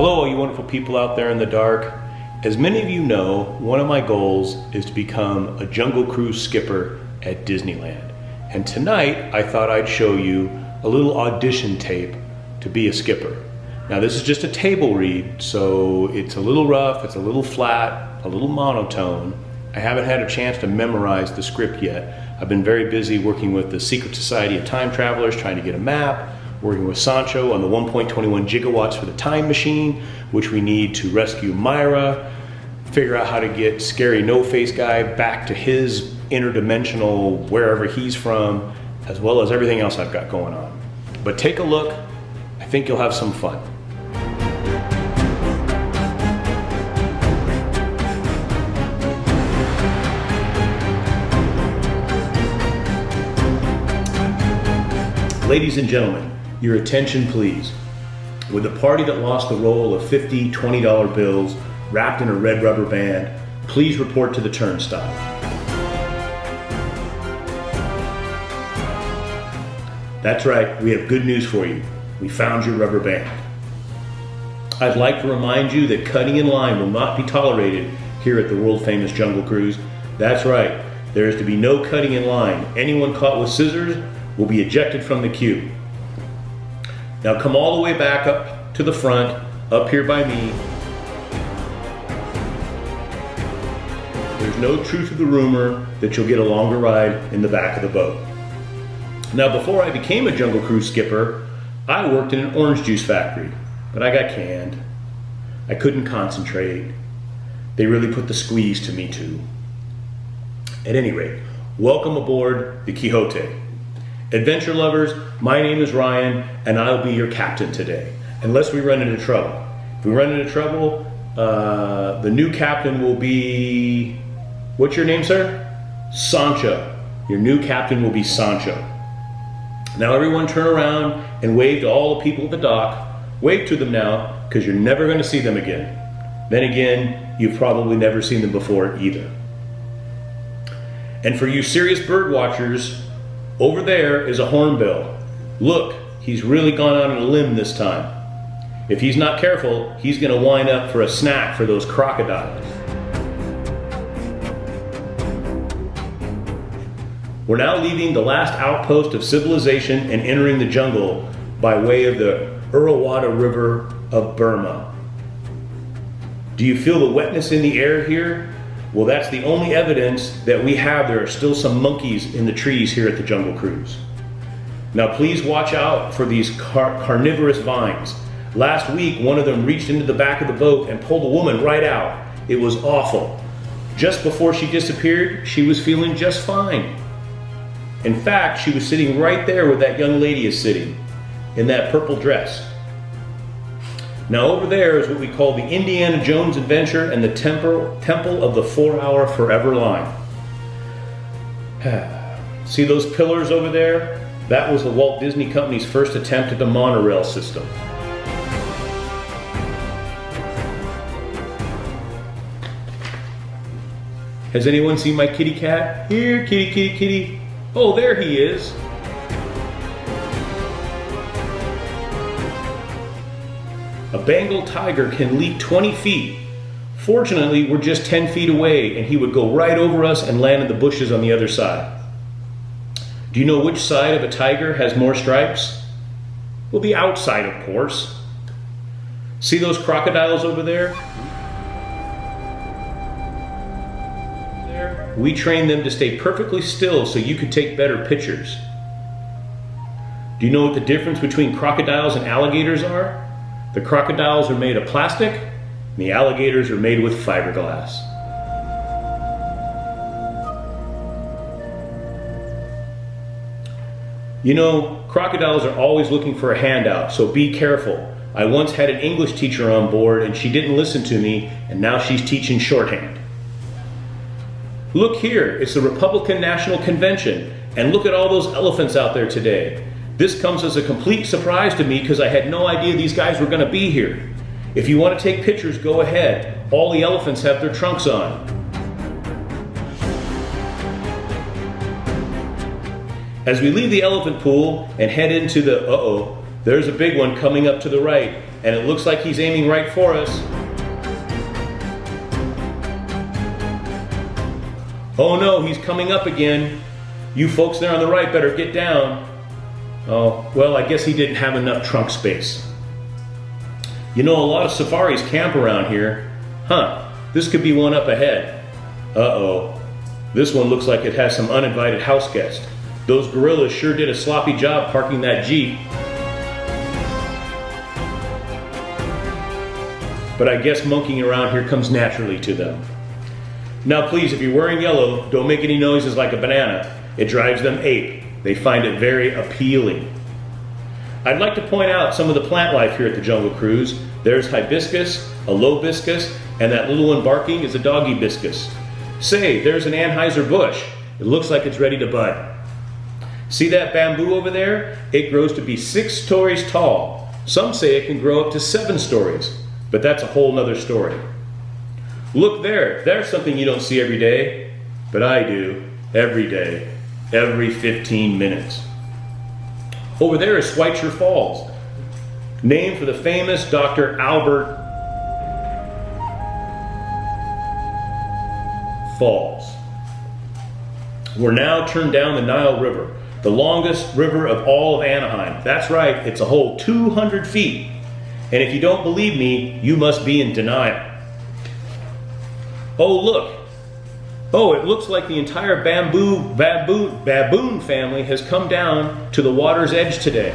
Hello, all you wonderful people out there in the dark. As many of you know, one of my goals is to become a Jungle Cruise skipper at Disneyland. And tonight, I thought I'd show you a little audition tape to be a skipper. Now, this is just a table read, so it's a little rough, it's a little flat, a little monotone. I haven't had a chance to memorize the script yet. I've been very busy working with the Secret Society of Time Travelers, trying to get a map, working with Sancho on the 1.21 gigawatts for the time machine, which we need to rescue Myra, figure out how to get Scary No-Face Guy back to his interdimensional wherever he's from, as well as everything else I've got going on. But take a look. I think you'll have some fun. Ladies and gentlemen, your attention please. With the party that lost the roll of $50, $20 bills wrapped in a red rubber band, please report to the turnstile. That's right, we have good news for you. We found your rubber band. I'd like to remind you that cutting in line will not be tolerated here at the world famous Jungle Cruise. That's right, there is to be no cutting in line. Anyone caught with scissors will be ejected from the queue. Now come all the way back up to the front, up here by me. There's no truth to the rumor that you'll get a longer ride in the back of the boat. Now before I became a Jungle Cruise skipper, I worked in an orange juice factory, but I got canned. I couldn't concentrate. They really put the squeeze to me too. At any rate, welcome aboard the Quixote. Adventure lovers, my name is Ryan, and I'll be your captain today, unless we run into trouble. If we run into trouble, the new captain will be, what's your name, sir? Sancho. Your new captain will be Sancho. Now everyone turn around and wave to all the people at the dock. Wave to them now, because you're never going to see them again. Then again, you've probably never seen them before either. And for you serious bird watchers, over there is a hornbill. Look, he's really gone out on a limb this time. If he's not careful, he's going to wind up for a snack for those crocodiles. We're now leaving the last outpost of civilization and entering the jungle by way of the Urawada River of Burma. Do you feel the wetness in the air here? Well, that's the only evidence that we have there are still some monkeys in the trees here at the Jungle Cruise. Now please watch out for these carnivorous vines. Last week, one of them reached into the back of the boat and pulled a woman right out. It was awful. Just before she disappeared, she was feeling just fine. In fact, she was sitting right there where that young lady is sitting, in that purple dress. Now over there is what we call the Indiana Jones Adventure and the Temple of the 4-Hour Forever Line. See those pillars over there? That was the Walt Disney Company's first attempt at the monorail system. Has anyone seen my kitty cat? Here, kitty, kitty, kitty. Oh, there he is. A Bengal tiger can leap 20 feet. Fortunately, we're just 10 feet away and he would go right over us and land in the bushes on the other side. Do you know which side of a tiger has more stripes? Well, the outside, of course. See those crocodiles over there? We train them to stay perfectly still so you could take better pictures. Do you know what the difference between crocodiles and alligators are? The crocodiles are made of plastic, and the alligators are made with fiberglass. You know, crocodiles are always looking for a handout, so be careful. I once had an English teacher on board and she didn't listen to me, and now she's teaching shorthand. Look here, it's the Republican National Convention, and look at all those elephants out there today. This comes as a complete surprise to me because I had no idea these guys were going to be here. If you want to take pictures, go ahead. All the elephants have their trunks on. As we leave the elephant pool and head into the, there's a big one coming up to the right. and it looks like he's aiming right for us. Oh no, he's coming up again. You folks there on the right better get down. Oh, well, I guess he didn't have enough trunk space. You know, a lot of safaris camp around here. Huh, this could be one up ahead. Uh-oh, this one looks like it has some uninvited house guests. Those gorillas sure did a sloppy job parking that Jeep. But I guess monkeying around here comes naturally to them. Now please, if you're wearing yellow, don't make any noises like a banana. It drives them ape. They find it very appealing. I'd like to point out some of the plant life here at the Jungle Cruise. There's hibiscus, a lobiscus, and that little one barking is a doggy biscus. Say, there's an Anheuser bush. It looks like it's ready to bud. See that bamboo over there? It grows to be 6 stories tall. Some say it can grow up to 7 stories, but that's a whole nother story. Look there, there's something you don't see every day, but I do, every day, every 15 minutes. Over there is Schweitzer Falls, named for the famous Dr. Albert Falls. We're now turned down the Nile River, the longest river of all of Anaheim. That's right, it's a whole 200 feet. And if you don't believe me, you must be in denial. Oh, look. Oh, it looks like the entire baboon family has come down to the water's edge today.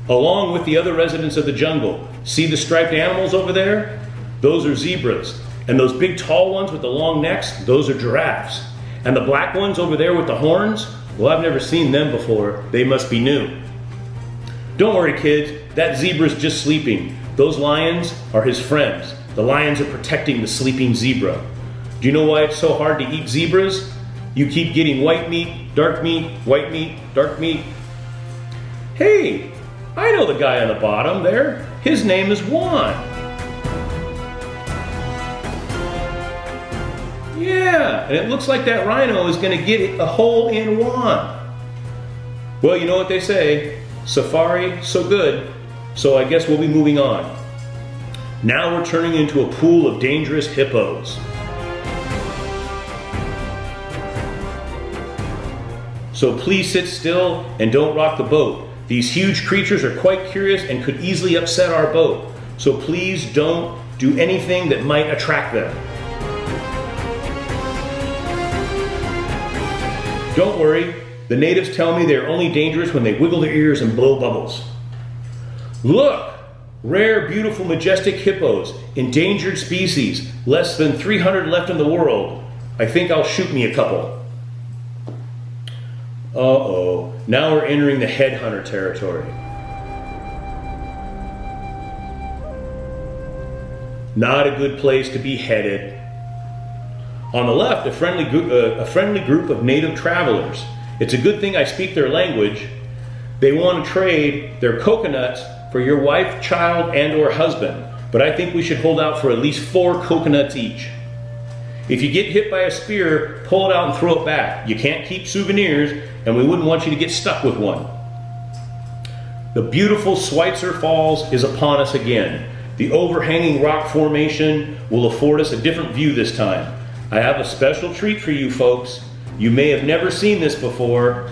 Along with the other residents of the jungle. See the striped animals over there? Those are zebras. And those big tall ones with the long necks, those are giraffes. And the black ones over there with the horns, well, I've never seen them before. They must be new. Don't worry, kids. That zebra's just sleeping. Those lions are his friends. The lions are protecting the sleeping zebra. Do you know why it's so hard to eat zebras? You keep getting white meat, dark meat, white meat, dark meat. Hey, I know the guy on the bottom there. His name is Juan. Yeah, and it looks like that rhino is going to get a hole in Juan. Well, you know what they say, safari, so good. So I guess we'll be moving on. Now we're turning into a pool of dangerous hippos. So please sit still and don't rock the boat. These huge creatures are quite curious and could easily upset our boat. So please don't do anything that might attract them. Don't worry, the natives tell me they're only dangerous when they wiggle their ears and blow bubbles. Look, rare, beautiful, majestic hippos, endangered species, less than 300 left in the world. I think I'll shoot me a couple. Uh-oh, now we're entering the headhunter territory. Not a good place to be headed. On the left, a friendly group of native travelers. It's a good thing I speak their language. They want to trade their coconuts for your wife, child, and or husband. But I think we should hold out for at least 4 coconuts each. If you get hit by a spear, pull it out and throw it back. You can't keep souvenirs, and we wouldn't want you to get stuck with one. The beautiful Schweitzer Falls is upon us again. The overhanging rock formation will afford us a different view this time. I have a special treat for you folks. You may have never seen this before.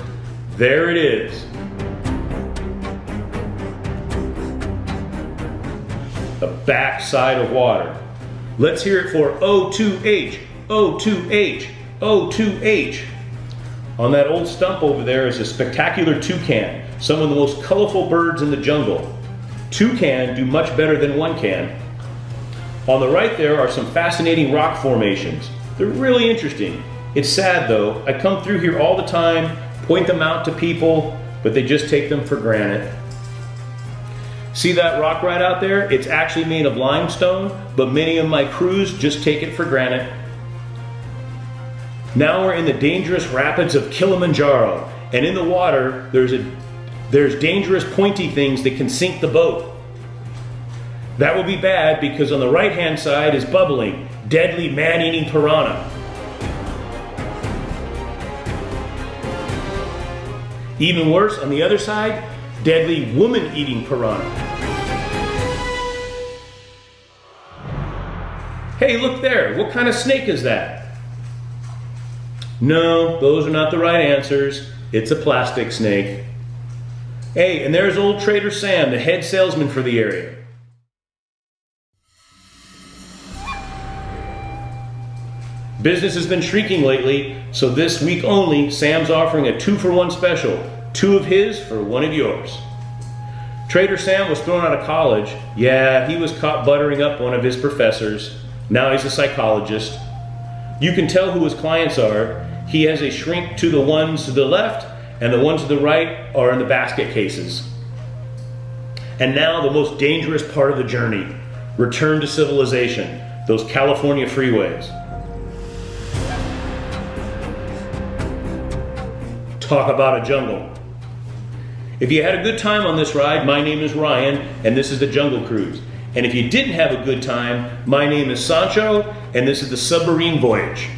There it is. The backside of water. Let's hear it for O2H, O2H, O2H. On that old stump over there is a spectacular toucan, some of the most colorful birds in the jungle. Two can do much better than one can. On the right there are some fascinating rock formations. They're really interesting. It's sad though, I come through here all the time, point them out to people, but they just take them for granted. See that rock right out there? It's actually made of limestone, but many of my crews just take it for granted. Now we're in the dangerous rapids of Kilimanjaro, and in the water there's dangerous pointy things that can sink the boat. That will be bad because on the right hand side is bubbling, deadly man-eating piranha. Even worse, on the other side, deadly woman-eating piranha. Hey, look there. What kind of snake is that? No, those are not the right answers. It's a plastic snake. Hey, and there's old Trader Sam, the head salesman for the area. Business has been shrieking lately, so this week only, Sam's offering a 2-for-1 special. 2 of his for 1 of yours. Trader Sam was thrown out of college. Yeah, he was caught buttering up one of his professors. Now he's a psychologist. You can tell who his clients are. He has a shrink to the ones to the left, and the ones to the right are in the basket cases. And now the most dangerous part of the journey, return to civilization, those California freeways. Talk about a jungle. If you had a good time on this ride, my name is Ryan, and this is the Jungle Cruise. And if you didn't have a good time, my name is Sancho, and this is the Submarine Voyage.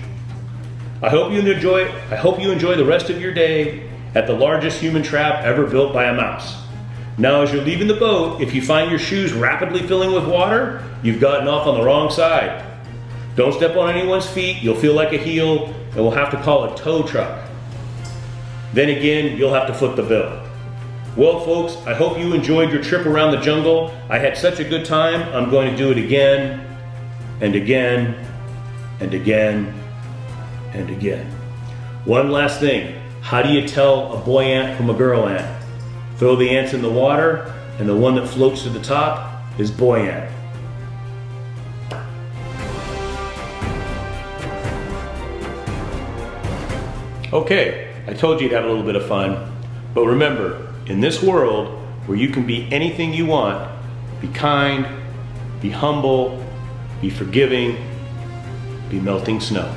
I hope you enjoy the rest of your day at the largest human trap ever built by a mouse. Now, as you're leaving the boat, if you find your shoes rapidly filling with water, you've gotten off on the wrong side. Don't step on anyone's feet, you'll feel like a heel, and we'll have to call a tow truck. Then again, you'll have to foot the bill. Well, folks, I hope you enjoyed your trip around the jungle. I had such a good time, I'm going to do it again, and again, and again, and again. One last thing, how do you tell a boy ant from a girl ant? Throw the ants in the water, and the one that floats to the top is boy ant. Okay, I told you to have a little bit of fun, but remember, in this world where you can be anything you want, be kind, be humble, be forgiving, be melting snow.